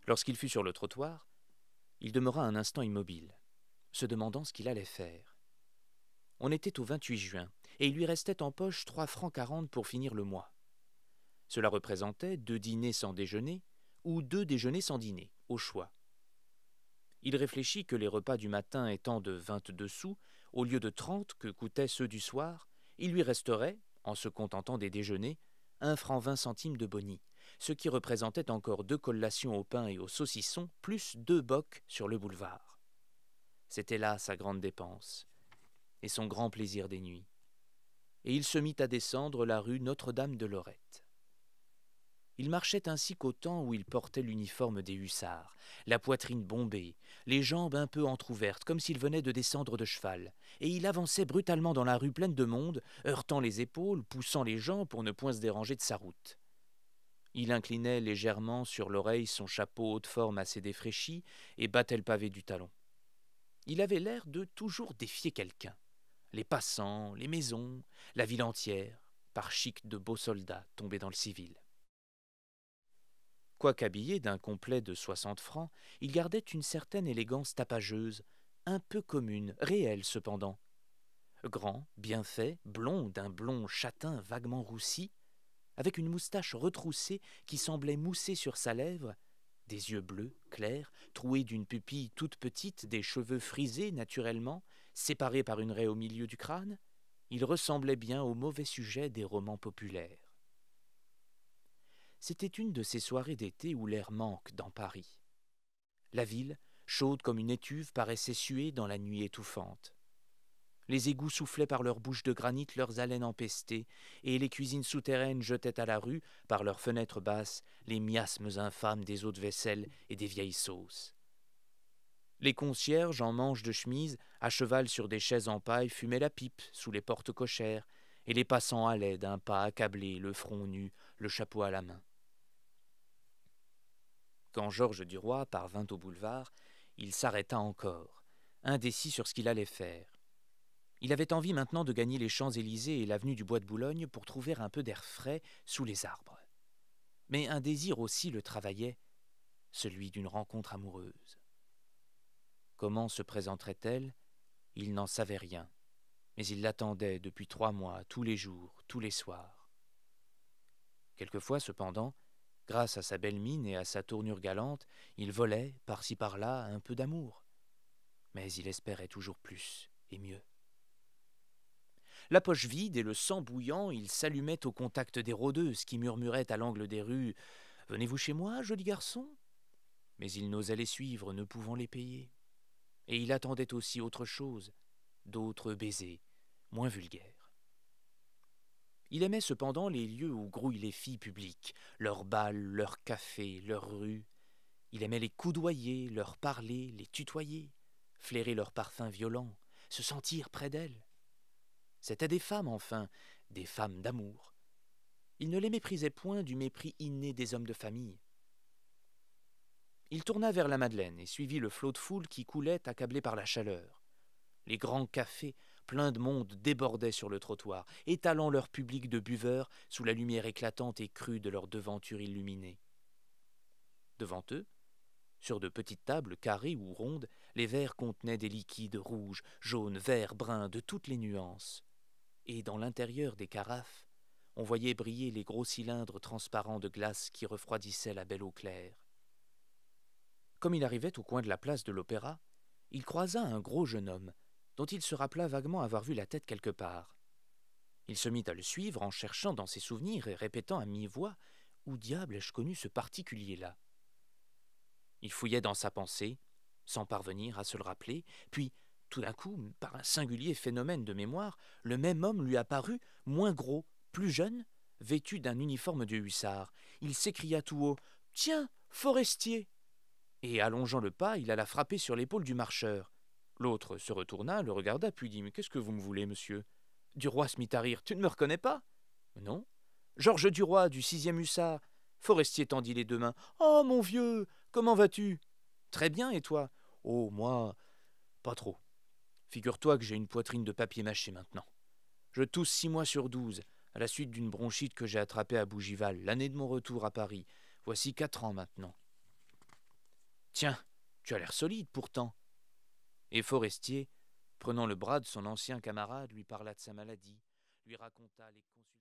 Lorsqu'il fut sur le trottoir, il demeura un instant immobile, se demandant ce qu'il allait faire. On était au 28 juin, et il lui restait en poche 3,40 francs pour finir le mois. Cela représentait 2 dîners sans déjeuner, ou 2 déjeuners sans dîner, au choix. Il réfléchit que les repas du matin étant de 22 sous, au lieu de 30 que coûtaient ceux du soir, il lui resterait, en se contentant des déjeuners, 1,20 francs de boni, ce qui représentait encore 2 collations au pain et au saucisson, plus 2 bocs sur le boulevard. C'était là sa grande dépense, et son grand plaisir des nuits. Et il se mit à descendre la rue Notre-Dame-de-Lorette. Il marchait ainsi qu'au temps où il portait l'uniforme des hussards, la poitrine bombée, les jambes un peu entr'ouvertes, comme s'il venait de descendre de cheval, et il avançait brutalement dans la rue pleine de monde, heurtant les épaules, poussant les gens pour ne point se déranger de sa route. Il inclinait légèrement sur l'oreille son chapeau haut de forme assez défraîchi et battait le pavé du talon. Il avait l'air de toujours défier quelqu'un. Les passants, les maisons, la ville entière, par chic de beaux soldats tombés dans le civil. Quoiqu'habillé d'un complet de 60 francs, il gardait une certaine élégance tapageuse, un peu commune, réelle cependant. Grand, bien fait, blond d'un blond châtain vaguement roussi, avec une moustache retroussée qui semblait mousser sur sa lèvre, des yeux bleus, clairs, troués d'une pupille toute petite, des cheveux frisés naturellement, séparés par une raie au milieu du crâne, il ressemblait bien au mauvais sujet des romans populaires. C'était une de ces soirées d'été où l'air manque dans Paris. La ville, chaude comme une étuve, paraissait suer dans la nuit étouffante. Les égouts soufflaient par leurs bouches de granit leurs haleines empestées, et les cuisines souterraines jetaient à la rue, par leurs fenêtres basses, les miasmes infâmes des eaux de vaisselle et des vieilles sauces. Les concierges, en manches de chemise, à cheval sur des chaises en paille, fumaient la pipe sous les portes cochères, et les passants allaient d'un pas accablé, le front nu, le chapeau à la main. Quand Georges Duroy parvint au boulevard, il s'arrêta encore, indécis sur ce qu'il allait faire. Il avait envie maintenant de gagner les Champs-Élysées et l'avenue du Bois de Boulogne pour trouver un peu d'air frais sous les arbres. Mais un désir aussi le travaillait, celui d'une rencontre amoureuse. Comment se présenterait-elle? Il n'en savait rien, mais il l'attendait depuis 3 mois, tous les jours, tous les soirs. Quelquefois, cependant, grâce à sa belle mine et à sa tournure galante, il volait, par-ci par-là, un peu d'amour. Mais il espérait toujours plus et mieux. La poche vide et le sang bouillant, il s'allumait au contact des rôdeuses qui murmuraient à l'angle des rues « Venez-vous chez moi, joli garçon ?» Mais il n'osait les suivre, ne pouvant les payer. Et il attendait aussi autre chose, d'autres baisers, moins vulgaires. Il aimait cependant les lieux où grouillent les filles publiques, leurs bals, leurs cafés, leurs rues. Il aimait les coudoyer, leur parler, les tutoyer, flairer leurs parfums violents, se sentir près d'elles. C'étaient des femmes, enfin, des femmes d'amour. Il ne les méprisait point du mépris inné des hommes de famille. Il tourna vers la Madeleine et suivit le flot de foule qui coulait accablé par la chaleur. Les grands cafés, pleins de monde, débordaient sur le trottoir, étalant leur public de buveurs sous la lumière éclatante et crue de leurs devantures illuminées. Devant eux, sur de petites tables carrées ou rondes, les verres contenaient des liquides rouges, jaunes, verts, bruns, de toutes les nuances. Et dans l'intérieur des carafes, on voyait briller les gros cylindres transparents de glace qui refroidissaient la belle eau claire. Comme il arrivait au coin de la place de l'Opéra, il croisa un gros jeune homme, dont il se rappela vaguement avoir vu la tête quelque part. Il se mit à le suivre en cherchant dans ses souvenirs et répétant à mi-voix « Où diable ai-je connu ce particulier-là » Il fouillait dans sa pensée, sans parvenir à se le rappeler, puis, tout d'un coup, par un singulier phénomène de mémoire, le même homme lui apparut, moins gros, plus jeune, vêtu d'un uniforme de hussard. Il s'écria tout haut « Tiens, Forestier !» Et, allongeant le pas, il alla frapper sur l'épaule du marcheur. L'autre se retourna, le regarda, puis dit « Mais qu'est-ce que vous me voulez, monsieur ?» Duroy se mit à rire « Tu ne me reconnais pas ?»« Non. »« Georges Duroy, du 6e hussard. » Forestier tendit les 2 mains. « Oh, mon vieux, comment vas-tu ?»« Très bien, et toi ?»« Oh, moi, pas trop. Figure-toi que j'ai une poitrine de papier mâché maintenant. Je tousse 6 mois sur 12. à la suite d'une bronchite que j'ai attrapée à Bougival, l'année de mon retour à Paris. Voici 4 ans maintenant. Tiens, tu as l'air solide pourtant. Et Forestier, prenant le bras de son ancien camarade, lui parla de sa maladie, lui raconta les consultations.